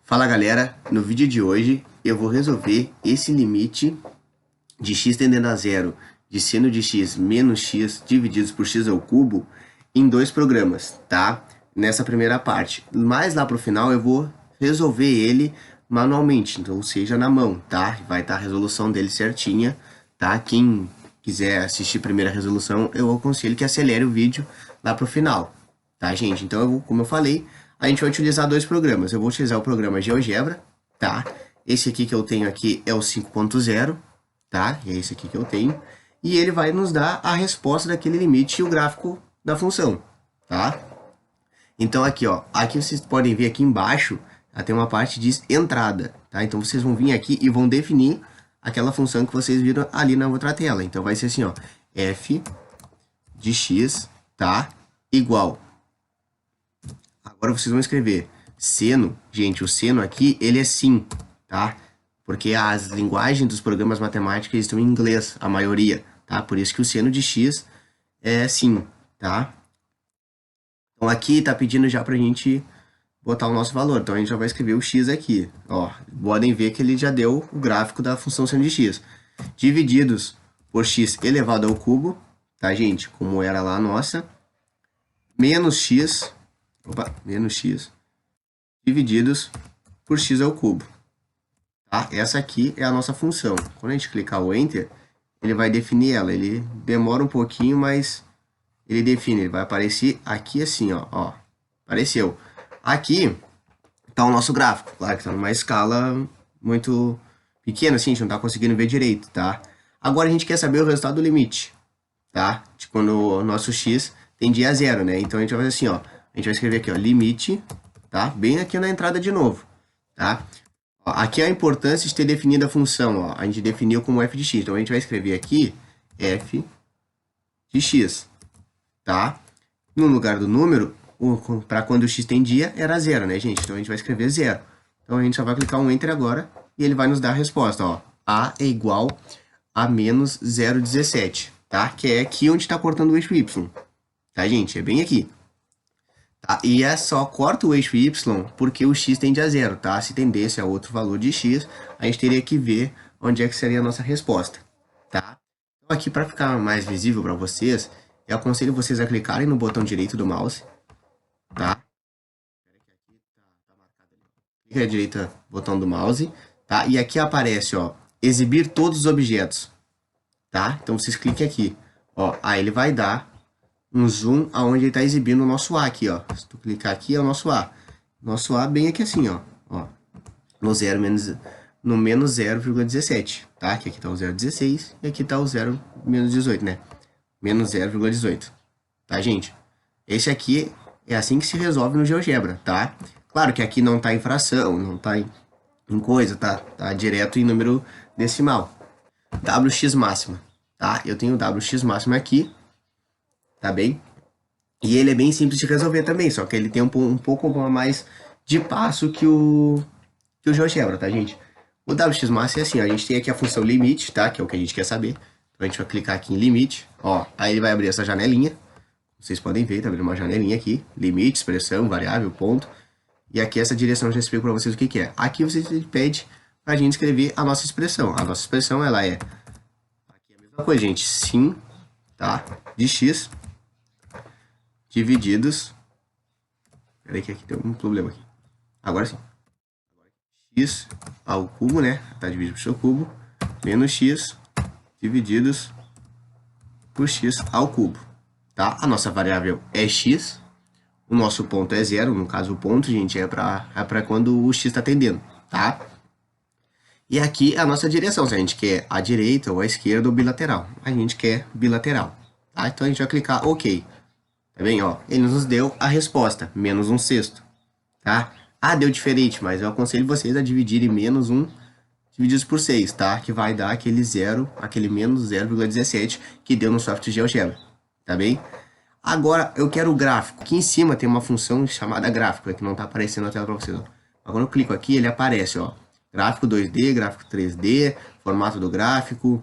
Fala galera, no vídeo de hoje eu vou resolver esse limite de x tendendo a zero de seno de x menos x divididos por x ao cubo em dois programas, tá? Nessa primeira parte. Mais lá pro final eu vou resolver ele manualmente, então, ou seja, na mão, tá? Vai estar a resolução dele certinha, tá? Quem quiser assistir a primeira resolução, eu aconselho que acelere o vídeo lá pro final, tá, gente? Então, como eu falei, a gente vai utilizar dois programas. Eu vou utilizar o programa GeoGebra, tá? Esse aqui que eu tenho aqui é o 5.0, tá? É esse aqui que eu tenho. E ele vai nos dar a resposta daquele limite e o gráfico da função, tá? Então aqui, ó, aqui vocês podem ver aqui embaixo, tem uma parte que diz entrada, tá? Então vocês vão vir aqui e vão definir aquela função que vocês viram ali na outra tela. Então vai ser assim, ó, f de x, tá? Igual. Agora vocês vão escrever seno, gente, o seno aqui, ele é sim, tá? Porque as linguagens dos programas matemáticos estão em inglês, a maioria, tá? Por isso que o seno de x é sim, tá? Então aqui tá pedindo já pra gente botar o nosso valor, então a gente já vai escrever o x aqui, ó. Podem ver que ele já deu o gráfico da função seno de x. Divididos por x elevado ao cubo, tá, gente? Como era lá a nossa, menos x divididos por x ao cubo. Tá? Essa aqui é a nossa função. Quando a gente clicar o Enter, ele vai definir ela. Ele demora um pouquinho, mas ele define. Ele vai aparecer aqui assim, ó. Apareceu. Aqui está o nosso gráfico. Claro que está numa escala muito pequena, assim, a gente não está conseguindo ver direito, tá? Agora a gente quer saber o resultado do limite, tá? De quando o nosso x tende a zero, né? Então a gente vai fazer assim, ó. A gente vai escrever aqui, ó, limite, tá? Bem aqui na entrada de novo, tá? Ó, aqui é a importância de ter definido a função, ó. A gente definiu como f de x. Então, a gente vai escrever aqui f de x, tá? No lugar do número, para quando o x tendia, era zero, né, gente? Então, a gente vai escrever zero. Então, a gente só vai clicar um Enter agora e ele vai nos dar a resposta, ó. A é igual a menos 0,17, tá? Que é aqui onde está cortando o eixo y, tá, gente? É bem aqui. Tá? E é só corta o eixo y porque o x tende a zero, tá? Se tendesse a outro valor de x, a gente teria que ver onde é que seria a nossa resposta, tá? Então aqui, para ficar mais visível para vocês, eu aconselho vocês a clicarem no botão direito do mouse, tá? Clica à direita, botão do mouse, tá? E aqui aparece, ó, exibir todos os objetos, tá? Então vocês cliquem aqui, ó, aí ele vai dar um zoom aonde ele está exibindo o nosso A aqui, ó. Se tu clicar aqui, é o nosso A. Nosso A bem aqui assim, ó. No menos 0,17, tá? Que aqui está o 0,16 e aqui está o 0 menos 18, né? Menos 0,18, tá, gente? Esse aqui é assim que se resolve no GeoGebra, tá? Claro que aqui não está em fração, não está em coisa, tá? Tá direto em número decimal. WX máxima, tá? Eu tenho o WX máxima aqui, tá bem? E ele é bem simples de resolver também, só que ele tem um pouco mais de passo que o GeoGebra, tá, gente? O WX máximo é assim, ó, a gente tem aqui a função limite, tá? Que é o que a gente quer saber. Então a gente vai clicar aqui em limite, ó, aí ele vai abrir essa janelinha. Vocês podem ver, tá abrindo uma janelinha aqui, limite, expressão, variável, ponto. E aqui essa direção eu já explico para vocês o que é. Aqui você pede pra gente escrever a nossa expressão. A nossa expressão, ela é, aqui é a mesma coisa, gente, sim, tá? De x divididos, peraí que aqui tem um problema aqui, agora sim, x ao cubo, né, tá dividido por seu cubo, menos x divididos por x ao cubo, tá? A nossa variável é x, o nosso ponto é zero, no caso o ponto, gente, é para quando o x está tendendo, tá? E aqui a nossa direção, se a gente quer a direita ou a esquerda ou bilateral, a gente quer bilateral, tá? Então a gente vai clicar OK. Tá bem, ó, ele nos deu a resposta, menos 1/6, tá? Ah, deu diferente, mas eu aconselho vocês a dividirem menos 1 divididos por 6, tá? Que vai dar aquele menos 0,17 que deu no software GeoGebra, tá bem? Agora, eu quero o gráfico. Aqui em cima tem uma função chamada gráfico, que não tá aparecendo na tela para vocês, ó. Agora eu clico aqui, ele aparece, ó, gráfico 2D, gráfico 3D, formato do gráfico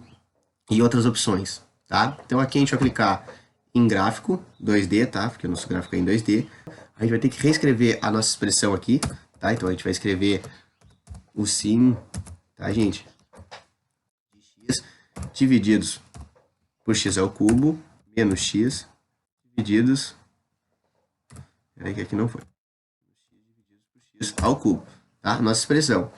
e outras opções, tá? Então aqui a gente vai clicar em gráfico 2D, tá? Porque o nosso gráfico é em 2D. A gente vai ter que reescrever a nossa expressão aqui, tá? Então a gente vai escrever o sin, tá, gente? De x divididos por x ao cubo menos x divididos... Peraí que aqui não foi. X ao cubo, tá? Nossa expressão.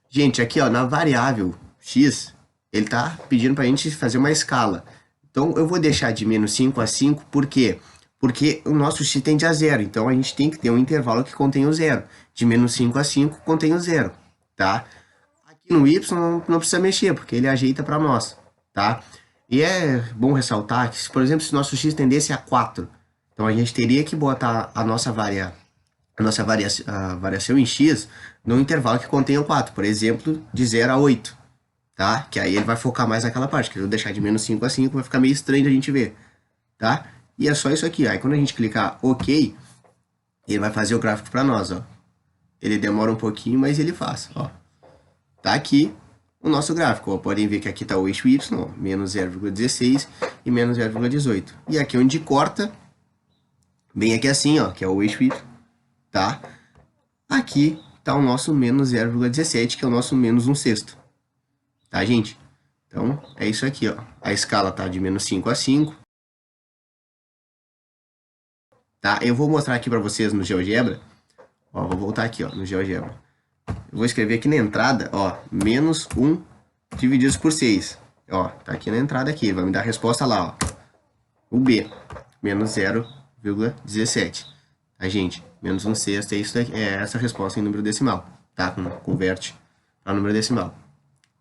Gente, aqui ó, na variável x, ele tá pedindo pra gente fazer uma escala. Então eu vou deixar de menos 5 a 5, por quê? Porque o nosso x tende a zero, então a gente tem que ter um intervalo que contém o zero. De menos 5 a 5 contém o zero, tá? Aqui no y não precisa mexer, porque ele ajeita para nós, tá? E é bom ressaltar que, por exemplo, se nosso x tendesse a 4, então a gente teria que botar a nossa variação em x no intervalo que contém o 4, por exemplo, de 0 a 8, tá? Que aí ele vai focar mais naquela parte, que eu vou deixar de menos 5 a 5, vai ficar meio estranho de a gente ver, tá? E é só isso aqui, aí quando a gente clicar OK, ele vai fazer o gráfico para nós, ó. Ele demora um pouquinho, mas ele faz, ó. Tá aqui o nosso gráfico, ó. Podem ver que aqui tá o eixo Y, ó, menos 0,16 e menos 0,18. E aqui onde corta, bem aqui assim, ó, que é o eixo Y, tá? Aqui tá o nosso menos 0,17, que é o nosso menos 1/6. Tá, gente? Então, é isso aqui, ó. A escala tá de menos 5 a 5. Tá? Eu vou mostrar aqui para vocês no GeoGebra. Ó, vou voltar aqui, ó, no GeoGebra. Eu vou escrever aqui na entrada, ó, menos 1 divididos por 6. Ó, tá aqui na entrada aqui, vai me dar a resposta lá, ó. O B, menos 0,17. Tá, gente? Menos 1/6 é isso daqui, é essa resposta em número decimal, tá? Converte para número decimal,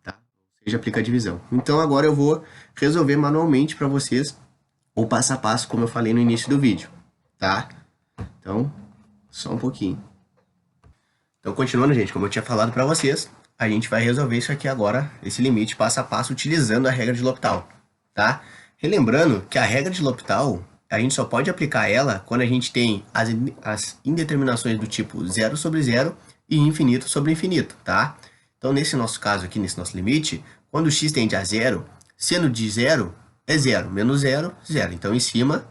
tá? Ou seja, aplica a divisão. Então agora eu vou resolver manualmente para vocês o passo a passo, como eu falei no início do vídeo, tá? Então, só um pouquinho. Então, continuando, gente, como eu tinha falado para vocês, a gente vai resolver isso aqui agora, esse limite passo a passo, utilizando a regra de L'Hopital, tá? Relembrando que a regra de L'Hopital, a gente só pode aplicar ela quando a gente tem as indeterminações do tipo 0 sobre 0 e infinito sobre infinito, tá? Então, nesse nosso caso aqui, nesse nosso limite, quando x tende a 0, seno de 0 é 0, menos 0, 0. Então, em cima,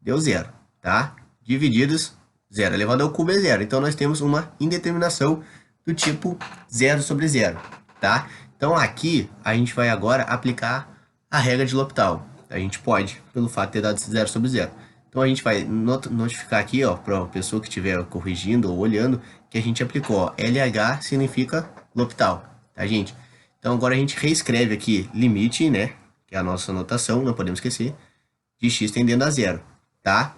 deu 0, tá? Divididos, 0 elevado ao cubo é 0. Então, nós temos uma indeterminação do tipo 0 sobre 0, tá? Então, aqui, a gente vai agora aplicar a regra de L'Hopital. A gente pode, pelo fato de ter dado 0 sobre 0. Então, a gente vai notificar aqui, ó, para a pessoa que estiver corrigindo ou olhando, que a gente aplicou, ó, LH significa L'Hopital, tá, gente? Então, agora a gente reescreve aqui limite, né, que é a nossa anotação, não podemos esquecer, de x tendendo a 0, tá?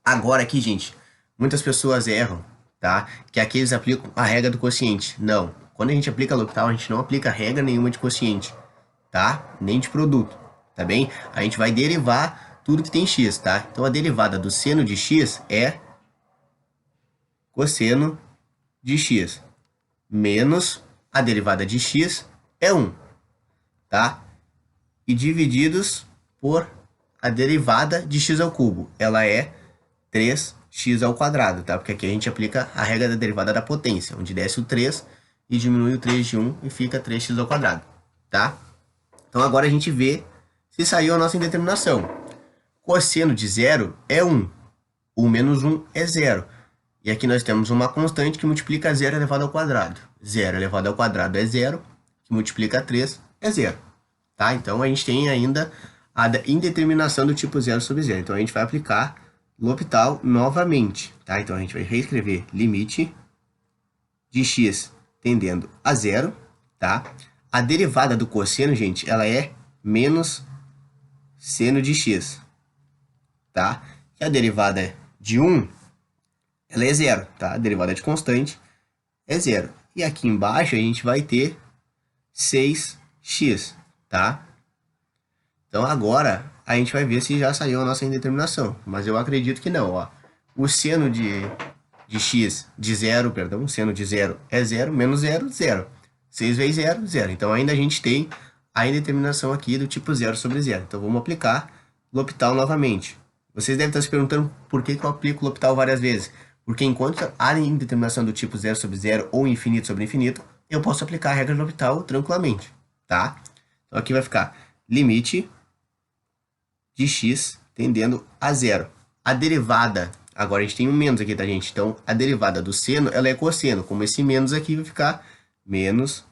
Agora aqui, gente, muitas pessoas erram, tá? Que aqui eles aplicam a regra do quociente. Não. Quando a gente aplica L'Hopital, a gente não aplica regra nenhuma de quociente, tá? Nem de produto, tá bem? A gente vai derivar tudo que tem x, tá? Então, a derivada do seno de x é cosseno de x menos a derivada de x é 1, tá? E divididos por a derivada de x ao cubo. Ela é 3x ao quadrado, tá? Porque aqui a gente aplica a regra da derivada da potência, onde desce o 3 e diminui o 3 de 1 e fica 3x ao quadrado, tá? Então agora a gente vê se saiu a nossa indeterminação. Cosseno de 0 é 1. O menos 1 é 0. E aqui nós temos uma constante que multiplica 0 elevado ao quadrado. 0 elevado ao quadrado é 0, que multiplica 3 é 0. Tá? Então a gente tem ainda a indeterminação do tipo 0 sobre 0. Então a gente vai aplicar L'Hopital novamente, tá? Então a gente vai reescrever limite de x tendendo a 0, tá? A derivada do cosseno, gente, ela é menos seno de x, tá? E a derivada de 1, ela é 0, tá? A derivada de constante é 0. E aqui embaixo a gente vai ter 6x, tá? Então agora a gente vai ver se já saiu a nossa indeterminação, mas eu acredito que não, ó. O seno de x de 0, perdão, o seno de 0 é 0, menos 0, 0. 6 vezes 0, 0. Então ainda a gente tem a indeterminação aqui do tipo 0 sobre 0. Então vamos aplicar L'Hopital novamente. Vocês devem estar se perguntando por que eu aplico L'Hopital várias vezes. Porque enquanto há indeterminação do tipo 0 sobre 0 ou infinito sobre infinito, eu posso aplicar a regra de L'Hopital tranquilamente, tá? Então aqui vai ficar limite de x tendendo a 0. A derivada Agora a gente tem um menos aqui, tá, gente? Então, a derivada do seno, ela é cosseno. Como esse menos aqui, vai ficar menos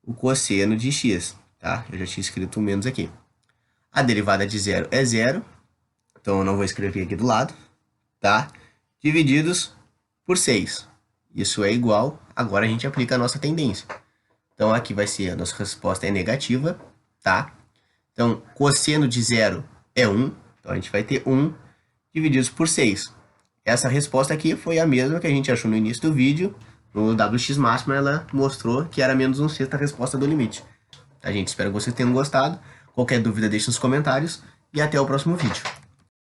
o cosseno de x, tá? Eu já tinha escrito o menos aqui. A derivada de zero é zero. Então, eu não vou escrever aqui do lado, tá? Divididos por 6. Isso é igual. Agora a gente aplica a nossa tendência. Então, aqui vai ser, a nossa resposta é negativa, tá? Então, cosseno de zero é 1. Então, a gente vai ter 1 divididos por 6. Essa resposta aqui foi a mesma que a gente achou no início do vídeo. No WX máximo, ela mostrou que era menos 1/6 a resposta do limite. Tá, gente? Espero que vocês tenham gostado. Qualquer dúvida, deixe nos comentários. E até o próximo vídeo.